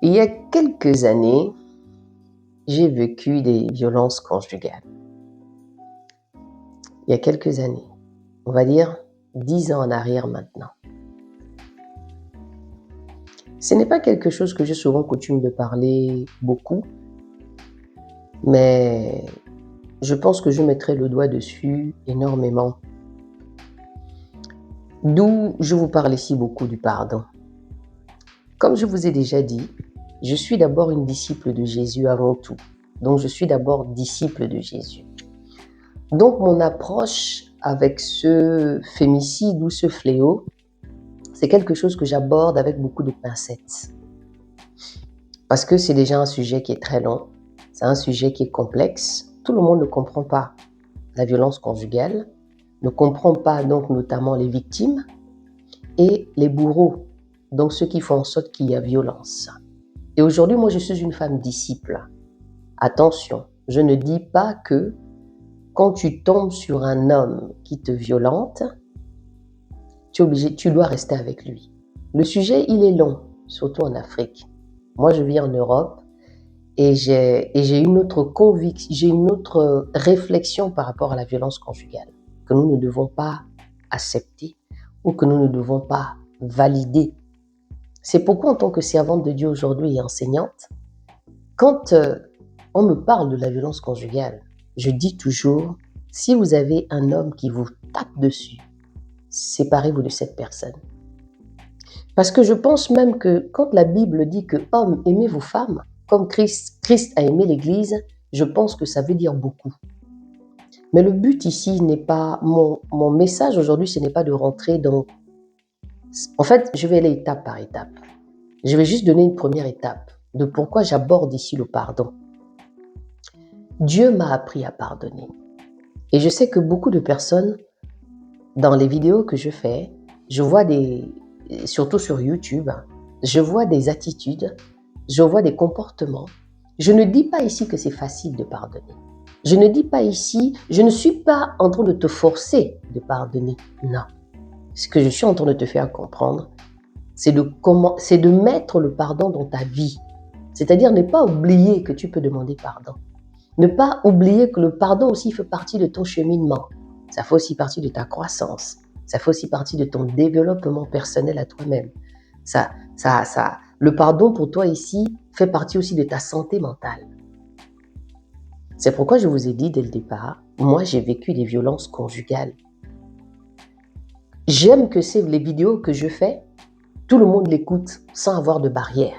Il y a quelques années, j'ai vécu des violences conjugales. Il y a quelques années, on va dire 10 ans en arrière maintenant. Ce n'est pas quelque chose que j'ai souvent coutume de parler beaucoup, mais je pense que je mettrai le doigt dessus énormément. D'où je vous parle ici beaucoup du pardon. Comme je vous ai déjà dit, je suis d'abord une disciple de Jésus avant tout. Donc je suis d'abord disciple de Jésus. Donc mon approche avec ce fémicide ou ce fléau, c'est quelque chose que j'aborde avec beaucoup de pincettes. Parce que c'est déjà un sujet qui est très long, c'est un sujet qui est complexe. Tout le monde ne comprend pas la violence conjugale, ne comprend pas donc notamment les victimes et les bourreaux, donc ceux qui font en sorte qu'il y a violence. Et aujourd'hui, moi je suis une femme disciple. Attention, je ne dis pas que quand tu tombes sur un homme qui te violente, tu dois rester avec lui. Le sujet, il est long, surtout en Afrique. Moi, je vis en Europe et j'ai une autre conviction, j'ai une autre réflexion par rapport à la violence conjugale que nous ne devons pas accepter ou que nous ne devons pas valider. C'est pourquoi, en tant que servante de Dieu aujourd'hui et enseignante, quand on me parle de la violence conjugale, je dis toujours, si vous avez un homme qui vous tape dessus, séparez-vous de cette personne. Parce que je pense même que quand la Bible dit que hommes, aimez vos femmes, comme Christ a aimé l'Église, je pense que ça veut dire beaucoup. Mais le but ici n'est pas, mon message aujourd'hui, ce n'est pas de rentrer dans... En fait, je vais aller étape par étape. Je vais juste donner une première étape de pourquoi j'aborde ici le pardon. Dieu m'a appris à pardonner. Et je sais que beaucoup de personnes, dans les vidéos que je fais, je vois surtout sur YouTube, je vois des attitudes, je vois des comportements. Je ne dis pas ici que c'est facile de pardonner. Je ne dis pas ici, je ne suis pas en train de te forcer de pardonner. Non. Ce que je suis en train de te faire comprendre, c'est de mettre le pardon dans ta vie. C'est-à-dire ne pas oublier que tu peux demander pardon. Ne pas oublier que le pardon aussi fait partie de ton cheminement. Ça fait aussi partie de ta croissance. Ça fait aussi partie de ton développement personnel à toi-même. Le pardon pour toi ici fait partie aussi de ta santé mentale. C'est pourquoi je vous ai dit dès le départ, moi j'ai vécu des violences conjugales. J'aime que les vidéos que je fais, tout le monde l'écoute sans avoir de barrière.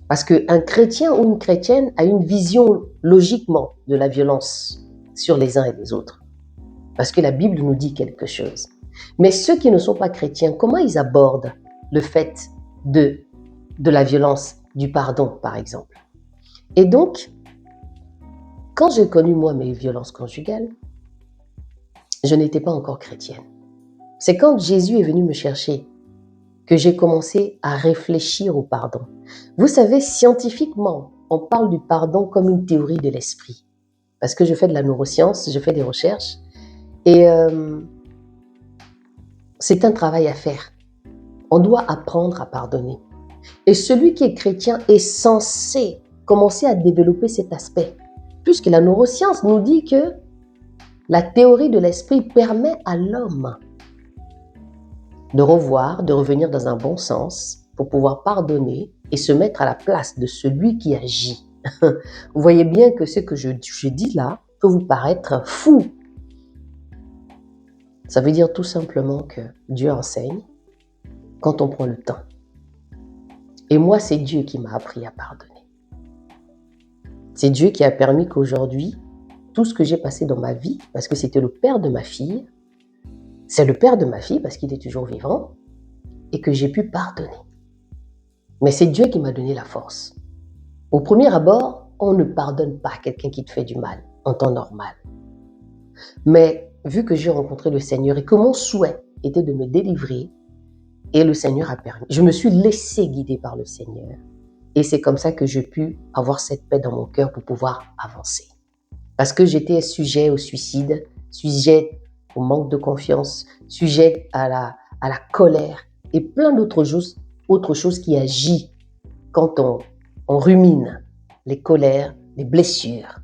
Parce qu'un chrétien ou une chrétienne a une vision logiquement de la violence sur les uns et les autres. Parce que la Bible nous dit quelque chose. Mais ceux qui ne sont pas chrétiens, comment ils abordent le fait de la violence, du pardon par exemple? Et donc, quand j'ai connu moi mes violences conjugales, je n'étais pas encore chrétienne. C'est quand Jésus est venu me chercher que j'ai commencé à réfléchir au pardon. Vous savez, scientifiquement, on parle du pardon comme une théorie de l'esprit. Parce que je fais de la neuroscience, je fais des recherches. Et c'est un travail à faire. On doit apprendre à pardonner. Et celui qui est chrétien est censé commencer à développer cet aspect. Puisque la neuroscience nous dit que la théorie de l'esprit permet à l'homme de revenir dans un bon sens pour pouvoir pardonner et se mettre à la place de celui qui agit. Vous voyez bien que ce que je dis là peut vous paraître fou. Ça veut dire tout simplement que Dieu enseigne quand on prend le temps. Et moi, c'est Dieu qui m'a appris à pardonner. C'est Dieu qui a permis qu'aujourd'hui, tout ce que j'ai passé dans ma vie, parce que c'était le père de ma fille, c'est le père de ma fille parce qu'il est toujours vivant, et que j'ai pu pardonner. Mais c'est Dieu qui m'a donné la force. Au premier abord, on ne pardonne pas quelqu'un qui te fait du mal en temps normal. Mais vu que j'ai rencontré le Seigneur et que mon souhait était de me délivrer, et le Seigneur a permis, je me suis laissé guider par le Seigneur. Et c'est comme ça que j'ai pu avoir cette paix dans mon cœur pour pouvoir avancer. Parce que j'étais sujet au suicide, sujet au manque de confiance, sujet à la colère et plein d'autres choses qui agissent quand on rumine les colères, les blessures.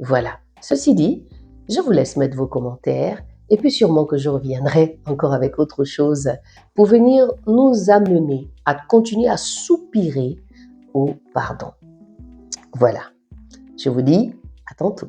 Voilà. Ceci dit, je vous laisse mettre vos commentaires et puis sûrement que je reviendrai encore avec autre chose pour venir nous amener à continuer à soupirer au pardon. Voilà. Je vous dis à tantôt.